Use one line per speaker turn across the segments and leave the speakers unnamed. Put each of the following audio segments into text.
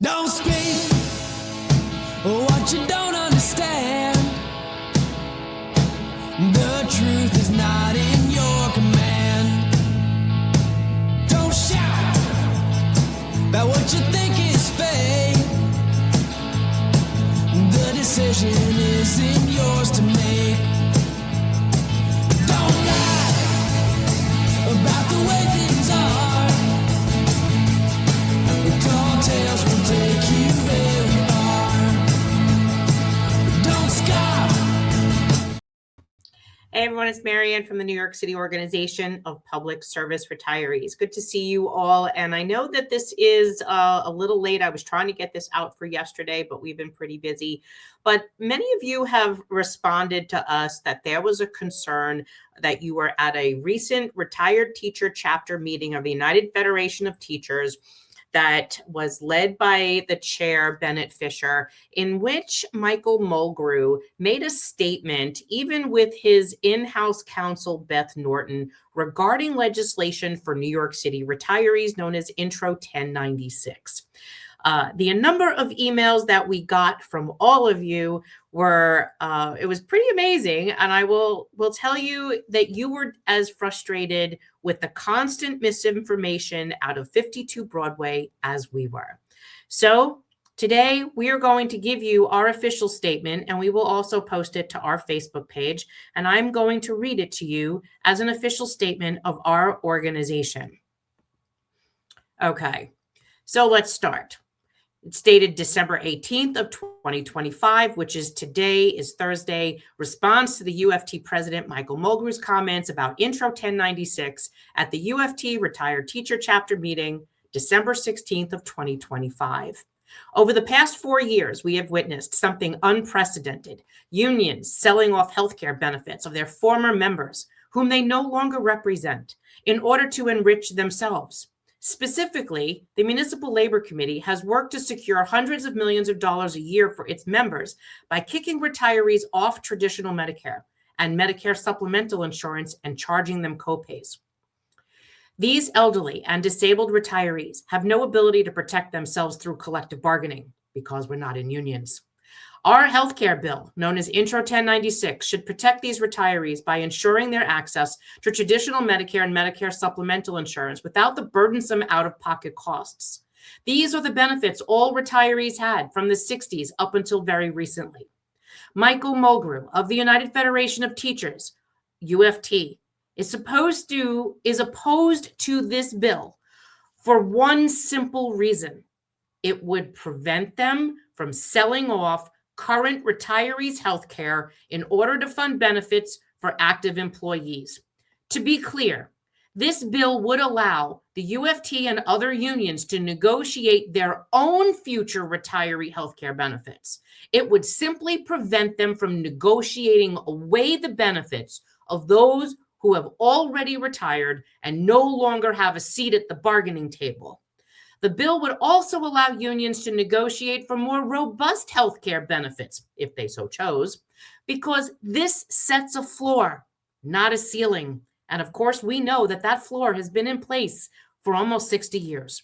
Don't speak what you don't understand. The truth is not in your command. Don't shout about what you think is fake. The decision isn't yours to make. Don't lie about the way things are. Tall tales will take you very far. Don't stop.
Hey everyone, it's Marianne from the New York City Organization of Public Service Retirees. Good to see you all. And I know that this is a little late. I was trying to get this out for yesterday, but we've been pretty busy. But many of you have responded to us that there was a concern that you were at a recent retired teacher chapter meeting of the United Federation of Teachers that was led by the chair, Bennett Fisher, in which Michael Mulgrew made a statement, even with his in-house counsel, Beth Norton, regarding legislation for New York City retirees known as Intro 1096. The number of emails that we got from all of you were, it was pretty amazing. And I will tell you that you were as frustrated with the constant misinformation out of 52 Broadway as we were. So today we are going to give you our official statement, and we will also post it to our Facebook page. And I'm going to read it to you as an official statement of our organization. Okay, so let's start. It's dated December 18th of 2025, which is today, is Thursday. Response to the UFT president, Michael Mulgrew's comments about Intro 1096 at the UFT Retired Teacher Chapter meeting, December 16th of 2025. Over the past 4 years, we have witnessed something unprecedented. Unions selling off healthcare benefits of their former members, whom they no longer represent, in order to enrich themselves. Specifically, the Municipal Labor Committee has worked to secure hundreds of millions of dollars a year for its members by kicking retirees off traditional Medicare and Medicare supplemental insurance and charging them copays. These elderly and disabled retirees have no ability to protect themselves through collective bargaining because we're not in unions. Our healthcare bill, known as Intro 1096, should protect these retirees by ensuring their access to traditional Medicare and Medicare supplemental insurance without the burdensome out-of-pocket costs. These are the benefits all retirees had from the 60s up until very recently. Michael Mulgrew of the United Federation of Teachers, UFT, is opposed to this bill for one simple reason. It would prevent them from selling off current retirees' health care in order to fund benefits for active employees. To be clear, this bill would allow the UFT and other unions to negotiate their own future retiree health care benefits. It would simply prevent them from negotiating away the benefits of those who have already retired and no longer have a seat at the bargaining table. The bill would also allow unions to negotiate for more robust health care benefits, if they so chose, because this sets a floor, not a ceiling. And of course, we know that that floor has been in place for almost 60 years.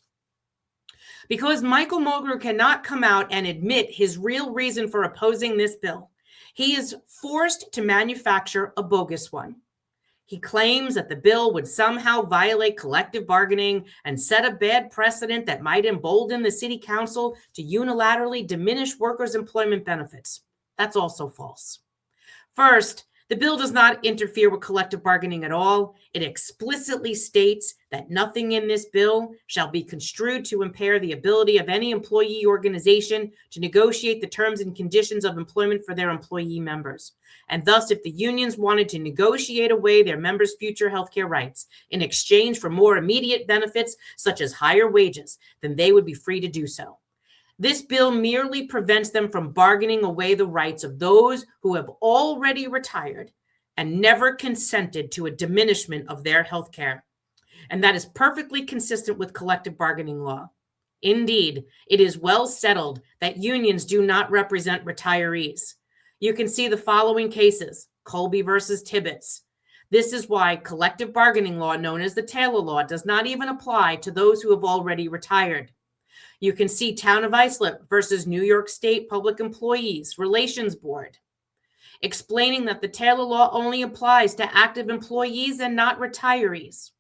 Because Michael Mulgrew cannot come out and admit his real reason for opposing this bill, he is forced to manufacture a bogus one. He claims that the bill would somehow violate collective bargaining and set a bad precedent that might embolden the city council to unilaterally diminish workers' employment benefits. That's also false. First, the bill does not interfere with collective bargaining at all. It explicitly states that nothing in this bill shall be construed to impair the ability of any employee organization to negotiate the terms and conditions of employment for their employee members. And thus, if the unions wanted to negotiate away their members' future healthcare rights in exchange for more immediate benefits, such as higher wages, then they would be free to do so. This bill merely prevents them from bargaining away the rights of those who have already retired and never consented to a diminishment of their health care. And that is perfectly consistent with collective bargaining law. Indeed, it is well settled that unions do not represent retirees. You can see the following cases: Colby versus Tibbetts. This is why collective bargaining law, known as the Taylor Law, does not even apply to those who have already retired. You can see Town of Islip versus New York State Public Employees Relations Board, explaining that the Taylor Law only applies to active employees and not retirees.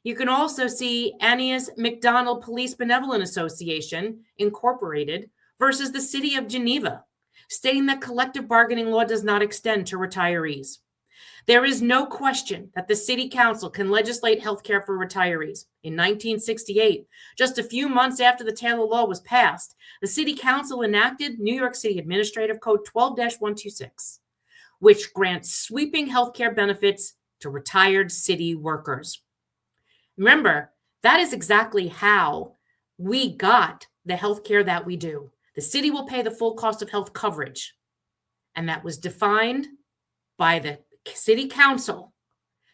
You can also see Annius MacDonald Police Benevolent Association, Incorporated, versus the City of Geneva, stating that collective bargaining law does not extend to retirees. There is no question that the City Council can legislate health care for retirees. In 1968, just a few months after the Taylor Law was passed, the City Council enacted New York City Administrative Code 12-126, which grants sweeping health care benefits to retired city workers. Remember, that is exactly how we got the health care that we do. The city will pay the full cost of health coverage, and that was defined by the City Council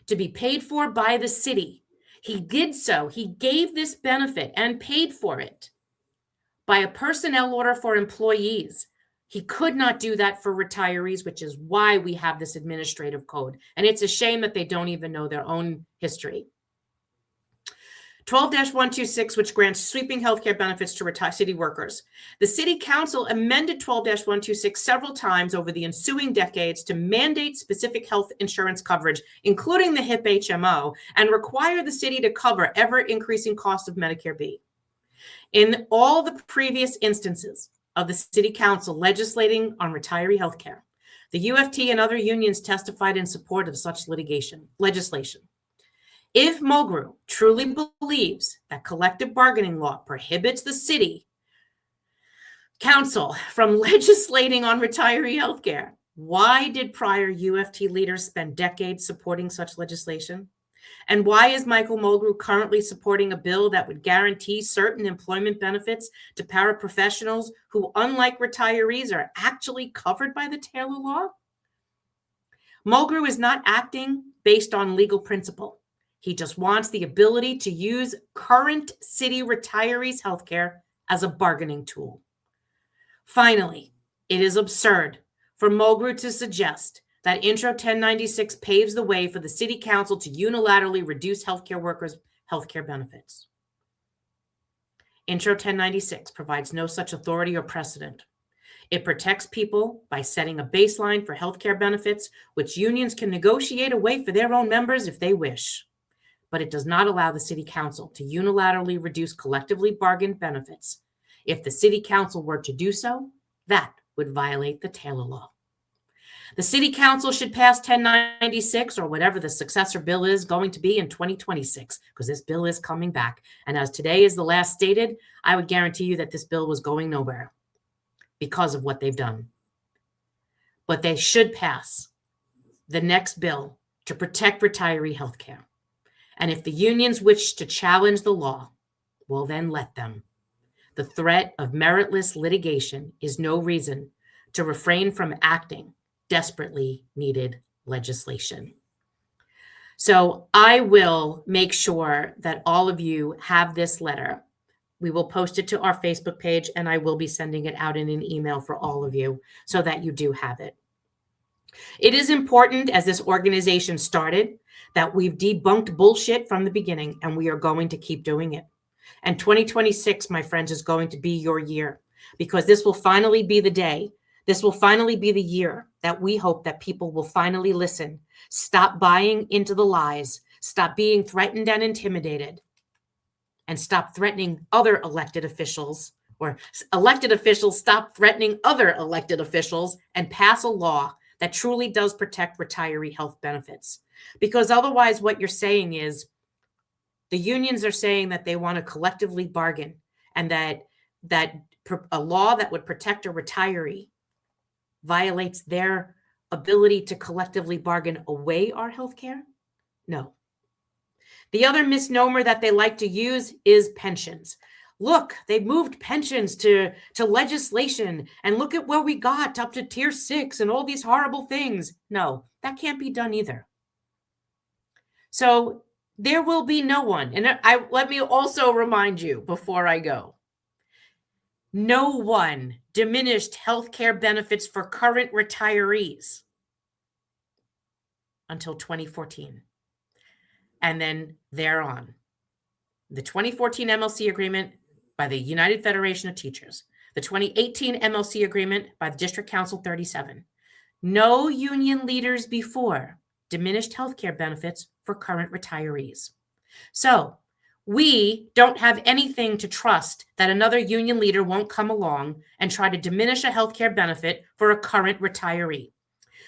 to be paid for by the city. He did so. He gave this benefit and paid for it by a personnel order for employees. He could not do that for retirees, which is why we have this administrative code. And it's a shame that they don't even know their own history. 12-126, which grants sweeping healthcare benefits to city workers. The City Council amended 12-126 several times over the ensuing decades to mandate specific health insurance coverage, including the HIP HMO, and require the city to cover ever-increasing cost of Medicare B. In all the previous instances of the City Council legislating on retiree healthcare, the UFT and other unions testified in support of such legislation. If Mulgrew truly believes that collective bargaining law prohibits the City Council from legislating on retiree healthcare, why did prior UFT leaders spend decades supporting such legislation? And why is Michael Mulgrew currently supporting a bill that would guarantee certain employment benefits to paraprofessionals who, unlike retirees, are actually covered by the Taylor Law? Mulgrew is not acting based on legal principle. He just wants the ability to use current city retirees' healthcare as a bargaining tool. Finally, it is absurd for Mulgrew to suggest that Intro 1096 paves the way for the City Council to unilaterally reduce healthcare workers' healthcare benefits. Intro 1096 provides no such authority or precedent. It protects people by setting a baseline for healthcare benefits, which unions can negotiate away for their own members if they wish. But it does not allow the City Council to unilaterally reduce collectively bargained benefits. If the City Council were to do so, that would violate the Taylor Law. The City Council should pass 1096 or whatever the successor bill is going to be in 2026, because this bill is coming back. And as today is the last stated, I would guarantee you that this bill was going nowhere because of what they've done. But they should pass the next bill to protect retiree health care. And if the unions wish to challenge the law, well, then let them. The threat of meritless litigation is no reason to refrain from acting desperately needed legislation. So I will make sure that all of you have this letter. We will post it to our Facebook page, and I will be sending it out in an email for all of you so that you do have it. It is important, as this organization started, that we've debunked bullshit from the beginning, and we are going to keep doing it. And 2026, my friends, is going to be your year, because this will finally be the day. This will finally be the year that we hope that people will finally listen, stop buying into the lies, stop being threatened and intimidated, and stop threatening other elected officials, or elected officials stop threatening other elected officials, and pass a law that truly does protect retiree health benefits. Because otherwise what you're saying is the unions are saying that they want to collectively bargain, and that a law that would protect a retiree violates their ability to collectively bargain away our health care? No. The other misnomer that they like to use is pensions. Look, they've moved pensions to legislation, and look at where we got up to tier 6 and all these horrible things. No, that can't be done either. So there will be no one. And let me also remind you before I go, no one diminished healthcare benefits for current retirees until 2014. And then thereon. The 2014 MLC agreement by the United Federation of Teachers, the 2018 MLC agreement by the District Council 37. No union leaders before diminished healthcare benefits for current retirees. So we don't have anything to trust that another union leader won't come along and try to diminish a healthcare benefit for a current retiree.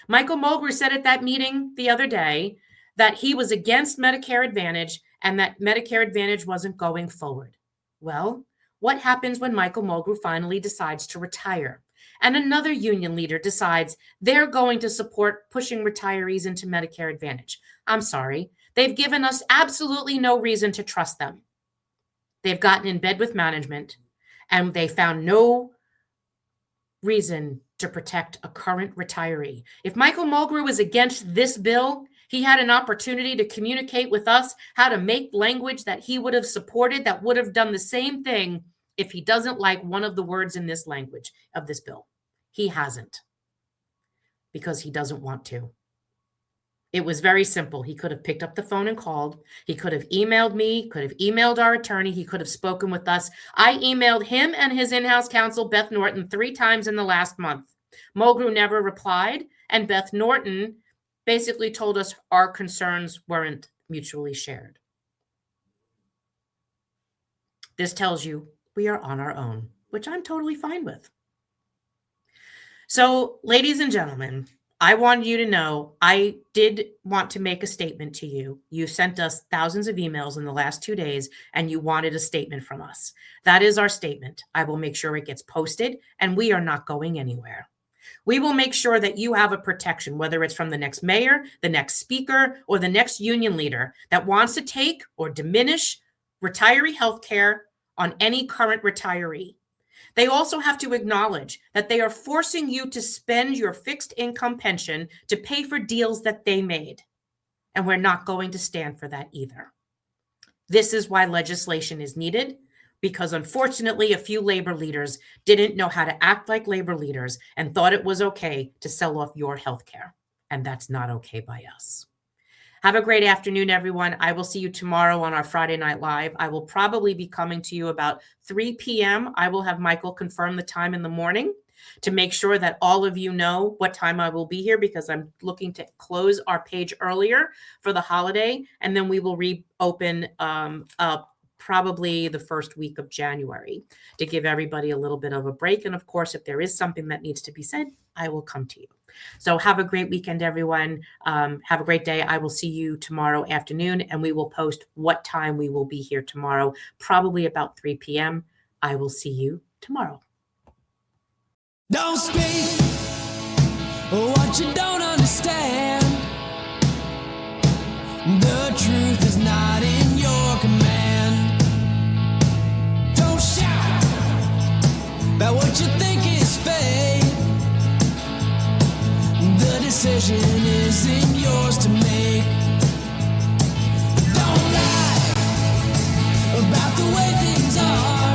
Michael Mulgrew said at that meeting the other day that he was against Medicare Advantage and that Medicare Advantage wasn't going forward. Well, what happens when Michael Mulgrew finally decides to retire and another union leader decides they're going to support pushing retirees into Medicare Advantage? I'm sorry. They've given us absolutely no reason to trust them. They've gotten in bed with management and they found no reason to protect a current retiree. If Michael Mulgrew was against this bill, he had an opportunity to communicate with us how to make language that he would have supported that would have done the same thing if he doesn't like one of the words in this language of this bill. He hasn't, because he doesn't want to. It was very simple. He could have picked up the phone and called. He could have emailed me, could have emailed our attorney. He could have spoken with us. I emailed him and his in-house counsel, Beth Norton, 3 times in the last month. Mulgrew never replied, and Beth Norton basically told us our concerns weren't mutually shared. This tells you we are on our own, which I'm totally fine with. So, ladies and gentlemen, I wanted you to know I did want to make a statement to you. You sent us thousands of emails in the last 2 days, and you wanted a statement from us. That is our statement. I will make sure it gets posted, and we are not going anywhere. We will make sure that you have a protection, whether it's from the next mayor, the next speaker, or the next union leader that wants to take or diminish retiree health care on any current retiree. They also have to acknowledge that they are forcing you to spend your fixed income pension to pay for deals that they made. And we're not going to stand for that either. This is why legislation is needed, because unfortunately, a few labor leaders didn't know how to act like labor leaders and thought it was okay to sell off your health care. And that's not okay by us. Have a great afternoon, everyone. I will see you tomorrow on our Friday Night Live. I will probably be coming to you about 3 p.m. I will have Michael confirm the time in the morning to make sure that all of you know what time I will be here, because I'm looking to close our page earlier for the holiday, and then we will reopen probably the first week of January to give everybody a little bit of a break. And of course, if there is something that needs to be said, I will come to you. So have a great weekend, everyone. Have a great day. I will see you tomorrow afternoon, and we will post what time we will be here tomorrow, probably about 3 p.m. I will see you tomorrow.
Don't speak what you don't understand. The truth is not in your command. Don't shout about what you think is fake. The decision isn't yours to make. Don't lie about the way things are.